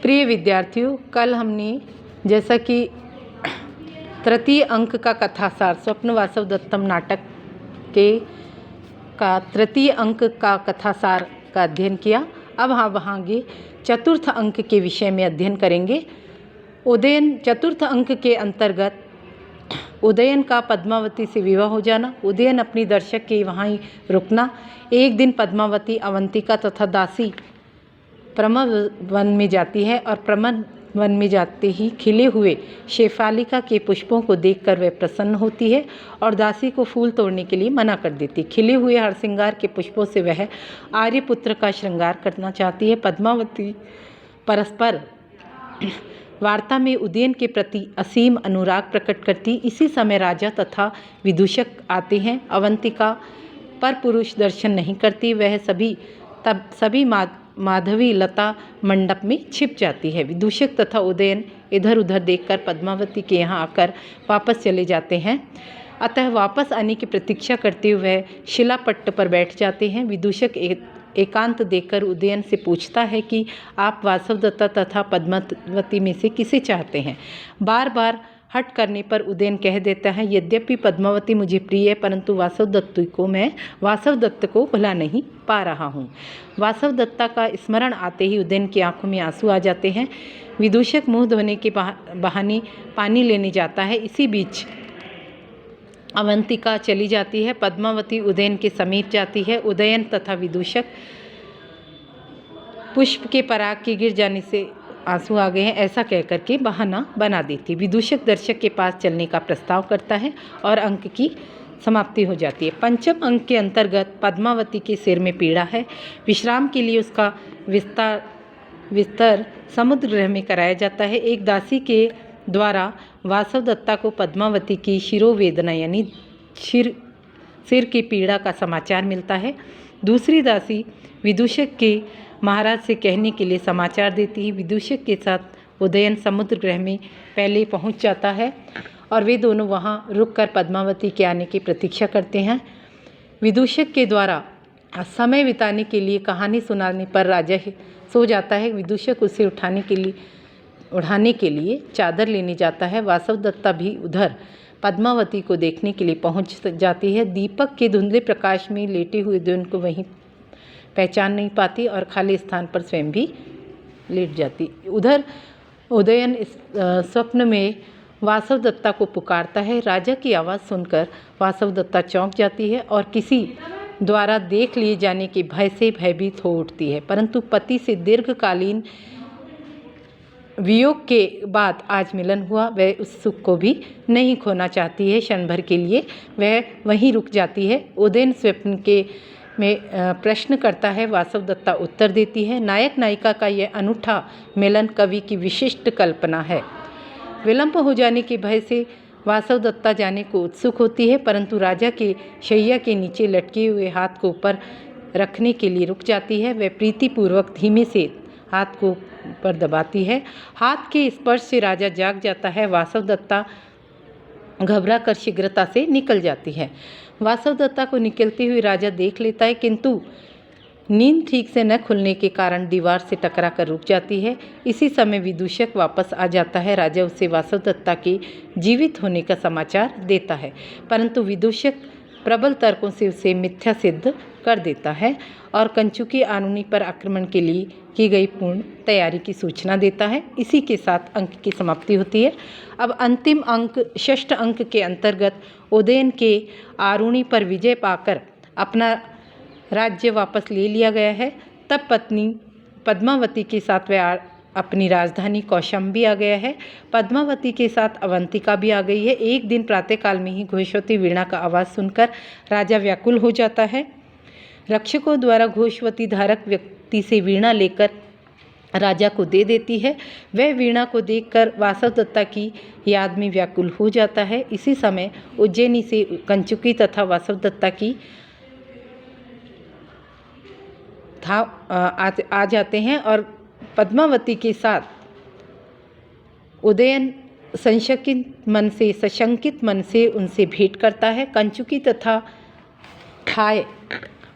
प्रिय विद्यार्थियों, कल हमने जैसा कि तृतीय अंक का कथासार स्वप्न वासव दत्तम नाटक के का तृतीय अंक का कथासार का अध्ययन किया। अब हम आगे चतुर्थ अंक के विषय में अध्ययन करेंगे। उदयन चतुर्थ अंक के अंतर्गत उदयन का पद्मावती से विवाह हो जाना, उदयन अपनी दर्शक के वहाँ ही रुकना। एक दिन पद्मावती अवंतिका तथा दासी प्रमद वन में जाती है और प्रमद वन में जाते ही खिले हुए शेफालिका के पुष्पों को देखकर वह प्रसन्न होती है और दासी को फूल तोड़ने के लिए मना कर देती। खिले हुए हरसिंगार के पुष्पों से वह आर्यपुत्र का श्रृंगार करना चाहती है। पद्मावती परस्पर वार्ता में उदयन के प्रति असीम अनुराग प्रकट करती। इसी समय राजा तथा विदूषक आते हैं। अवंतिका पर पुरुष दर्शन नहीं करती, वह सभी माधवी लता मंडप में छिप जाती है। विदूषक तथा उदयन इधर उधर देखकर पद्मावती के यहाँ आकर वापस चले जाते हैं। अतः वापस आने की प्रतीक्षा करते हुए वह शिलापट्ट पर बैठ जाते हैं। विदूषक एकांत देखकर उदयन से पूछता है कि आप वासवदत्ता तथा पद्मावती में से किसे चाहते हैं। बार बार हट करने पर उदयन कह देता है, यद्यपि पद्मावती मुझे प्रिय है, परंतु वासवदत्त को भुला नहीं पा रहा हूँ। वासवदत्ता का स्मरण आते ही उदयन की आंखों में आंसू आ जाते हैं। विदूषक मुंह धोने के बहाने पानी लेने जाता है। इसी बीच अवंतिका चली जाती है। पद्मावती उदयन के समीप जाती है। उदयन तथा विदूषक पुष्प के पराग के गिर जाने से आंसू आ गए हैं ऐसा कहकर के बहाना बना देती। विदूषक दर्शक के पास चलने का प्रस्ताव करता है और अंक की समाप्ति हो जाती है। पंचम अंक के अंतर्गत पद्मावती के सिर में पीड़ा है। विश्राम के लिए उसका विस्तर समुद्र गृह में कराया जाता है। एक दासी के द्वारा वासवदत्ता को पद्मावती की शिरोवेदना यानी सिर की पीड़ा का समाचार मिलता है। दूसरी दासी विदूषक के महाराज से कहने के लिए समाचार देती है। विदूषक के साथ उदयन समुद्र गृह में पहले पहुंच जाता है और वे दोनों वहां रुककर पद्मावती के आने की प्रतीक्षा करते हैं। विदूषक के द्वारा समय बिताने के लिए कहानी सुनाने पर राजा सो जाता है। विदूषक उसे उड़ाने के लिए चादर लेने जाता है। वासवदत्ता भी उधर पद्मावती को देखने के लिए पहुंच जाती है। दीपक के धुंधले प्रकाश में लेटे हुए उदयन को वहीं पहचान नहीं पाती और खाली स्थान पर स्वयं भी लेट जाती। उधर उदयन इस स्वप्न में वासवदत्ता को पुकारता है। राजा की आवाज़ सुनकर वासवदत्ता चौंक जाती है और किसी द्वारा देख लिए जाने के भय से भयभीत हो उठती है, परंतु पति से दीर्घकालीन वियोग के बाद आज मिलन हुआ, वह उस सुख को भी नहीं खोना चाहती है। क्षण भर के लिए वह वहीं रुक जाती है। उदयन स्वप्न के में प्रश्न करता है, वासवदत्ता उत्तर देती है। नायक नायिका का यह अनूठा मिलन कवि की विशिष्ट कल्पना है। विलंब हो जाने के भय से वासवदत्ता जाने को उत्सुक होती है, परंतु राजा के शैया के नीचे लटके हुए हाथ को ऊपर रखने के लिए रुक जाती है। वह प्रीतिपूर्वक धीमे से हाथ को ऊपर दबाती है। हाथ के स्पर्श से राजा जाग जाता है। वासवदत्ता घबरा कर शीघ्रता से निकल जाती है। वासवदत्ता को निकलती हुई राजा देख लेता है, किंतु नींद ठीक से न खुलने के कारण दीवार से टकरा कर रुक जाती है। इसी समय विदूषक वापस आ जाता है। राजा उसे वासवदत्ता के जीवित होने का समाचार देता है, परंतु विदूषक प्रबल तर्कों से उसे मिथ्या सिद्ध कर देता है और कंचुकी आनुनी पर आक्रमण के लिए की गई पूर्ण तैयारी की सूचना देता है। इसी के साथ अंक की समाप्ति होती है। अब अंतिम अंक षष्ठ अंक के अंतर्गत उदयन के आरुणी पर विजय पाकर अपना राज्य वापस ले लिया गया है। तब पत्नी पद्मावती के साथ वह अपनी राजधानी कौशाम्बी आ गया है। पद्मावती के साथ अवंतिका भी आ गई है। एक दिन प्रातःकाल में ही घोषवती वीणा का आवाज़ सुनकर राजा व्याकुल हो जाता है। रक्षकों द्वारा घोषवती धारक व्यक्ति से वीणा लेकर राजा को दे देती है। वह वीणा को देखकर वासवदत्ता की याद में व्याकुल हो जाता है। इसी समय उज्जैनी से कंचुकी तथा वासवदत्ता की आ जाते हैं और पद्मावती के साथ उदयन सशंकित मन से उनसे भेंट करता है। कंचुकी तथा ठाय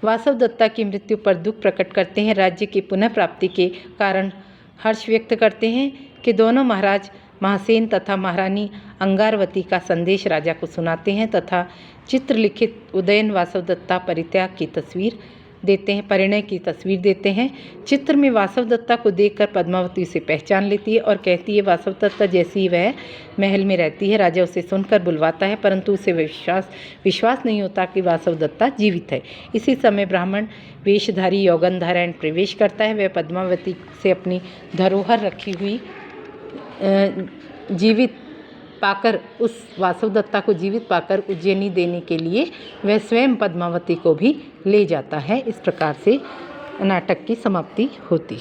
वासवदत्ता की मृत्यु पर दुख प्रकट करते हैं। राज्य की पुनः प्राप्ति के कारण हर्ष व्यक्त करते हैं कि दोनों महाराज महासेन तथा महारानी अंगारवती का संदेश राजा को सुनाते हैं तथा चित्रलिखित उदयन वासवदत्ता परिणय की तस्वीर देते हैं। चित्र में वासवदत्ता को देखकर पद्मावती उसे पहचान लेती है और कहती है वासवदत्ता जैसी वह महल में रहती है। राजा उसे सुनकर बुलवाता है परंतु उसे विश्वास नहीं होता कि वासवदत्ता जीवित है। इसी समय ब्राह्मण वेशधारी यौगनधारण प्रवेश करता है। वह पद्मावती से अपनी धरोहर रखी हुई जीवित पाकर उस वासवदत्ता को जीवित पाकर उज्जैनी देने के लिए वह स्वयं पद्मावती को भी ले जाता है। इस प्रकार से नाटक की समाप्ति होती है।